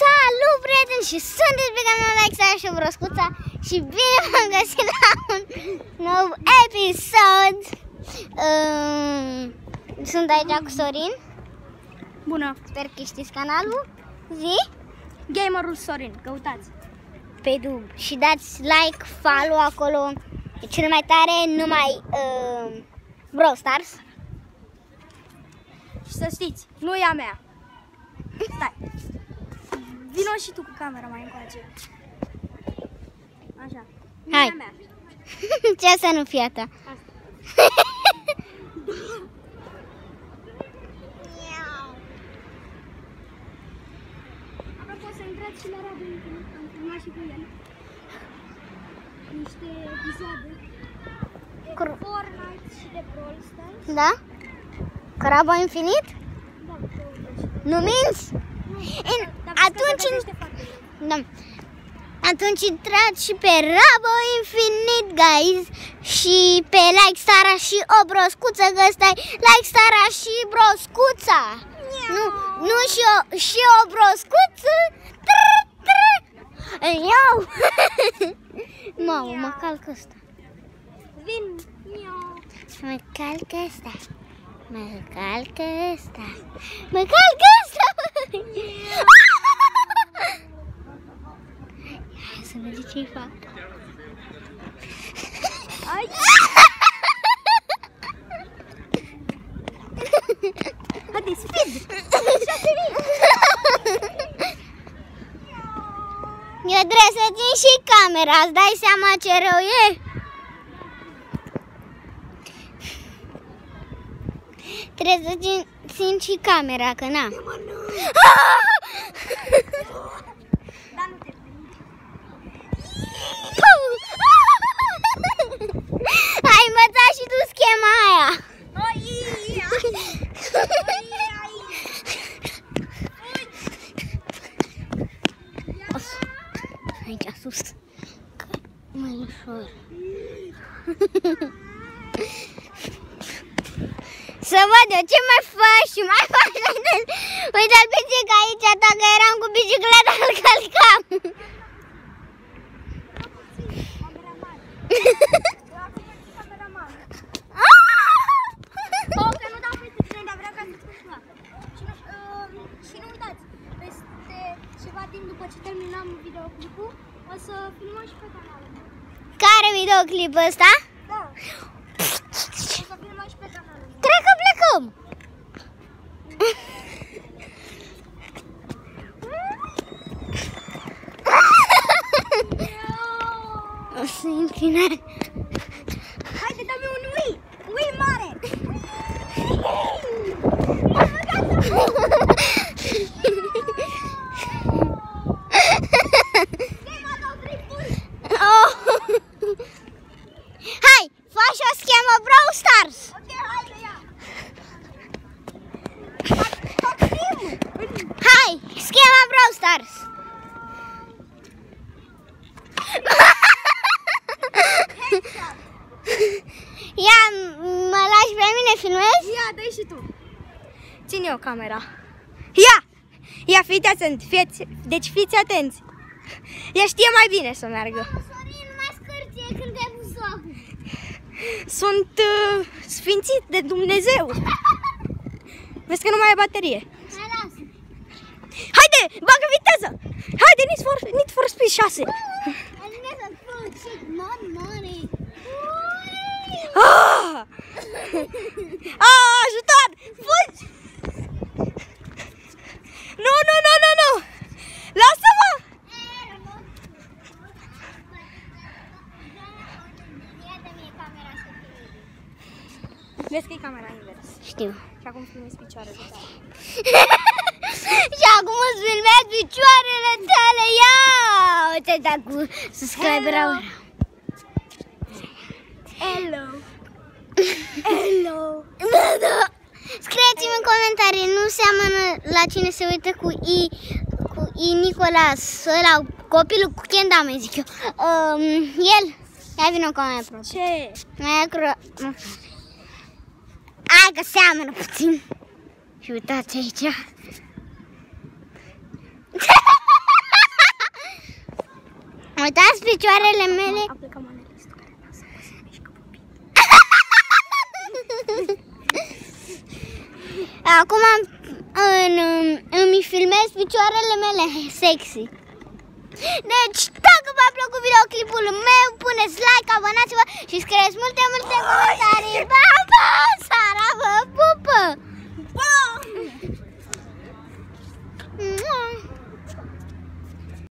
Salut, prieteni, și sunteți pe canalul Alexa și Broscuța și bine v-am găsit la un nou episod. Sunt aici cu Sorin. Bună! Sper că știți canalul. Zi? Gamerul Sorin, căutați pe YouTube și dați like, follow acolo. E cel mai tare, numai Brawl Stars. Și să știți, nu e a mea. Stai. Vino și tu cu camera mai încoace. Așa. Nu Hai. e a mea. Ce să nu fie a ta? Apropo, să intrați și la Radu Infinit, am filmat și cu el niște episoade de Fortnite și de Brawl Stars. Da? Crabă infinit? Da, Nu minți? Atunci intrați și pe Rabo Infinit, guys. Și pe Like Stara și o broscuță, că stai Like Stara și broscuța. Nu și o broscuță. Iau. Mamă, mă calcă ăsta. Vin. Mă calcă ăsta. Mă calcă ăsta. Mă calcă ăsta. Hai să vedem ce-i fac. Ai. Haide, speed! Eu trebuie să țin și camera, îți dai seama ce rău e? Trebuie să țin și camera, că na. Da, nu te prind. Ai învățat și tu schema aia. Aici sus. Mai ușor. Să văd eu ce mai faci și mai faci. Uite-l pe țică aici, dacă eram cu bicicleta, îl călcam. Și nu uitați, peste ceva timp după ce terminăm videoclipul, o să filmăm și pe canalul meu. Care videoclipul ăsta? Da. O să filmăm și pe canalul meu. Cred că plecăm. O să intri în aer. Haide, dă-mi un Wii! Wii mare! Oh. Hai, faci o schemă Brawl Stars. Ok, haide, ia! Hai, schema Brawl Stars. Ia, mă lași pe mine, filmezi? Ia, dă-i și tu! Ține eu camera. Ia! Ia, fiți atenți, deci fiți atenți. Ea știe mai bine să meargă. Sorin, nu mai scârție când ai pus ochiul. Sunt sfințit de Dumnezeu. Vezi că nu mai ai baterie. Hai, lasă. Haide, bagă viteză! Haide, Need for Speed 6. Ah! Ah, ajutat! Fugi! Nu, nu, nu, nu, nu! Lasă-mă! Vezi că e camera invers. Știu. Și acum filmezi picioarele tale. Și acum îți filmez picioarele tale. Ia! Uite-te cu subscriber-ul. Hello! Hello! Da. Scrieți-mi în comentarii, nu seamănă la cine se uită cu Nicolas, ăla, copilul cu Kendama, îi zic eu. El, ia vină cu mai aproape. Ce? Mai aproape. Hai că seamănă puțin. Și uitați aici. Uitați picioarele mele. Acum îmi filmez picioarele mele sexy. Deci, dacă v-a plăcut videoclipul meu, puneți like, abonați-vă și scrieți multe comentarii. Bye!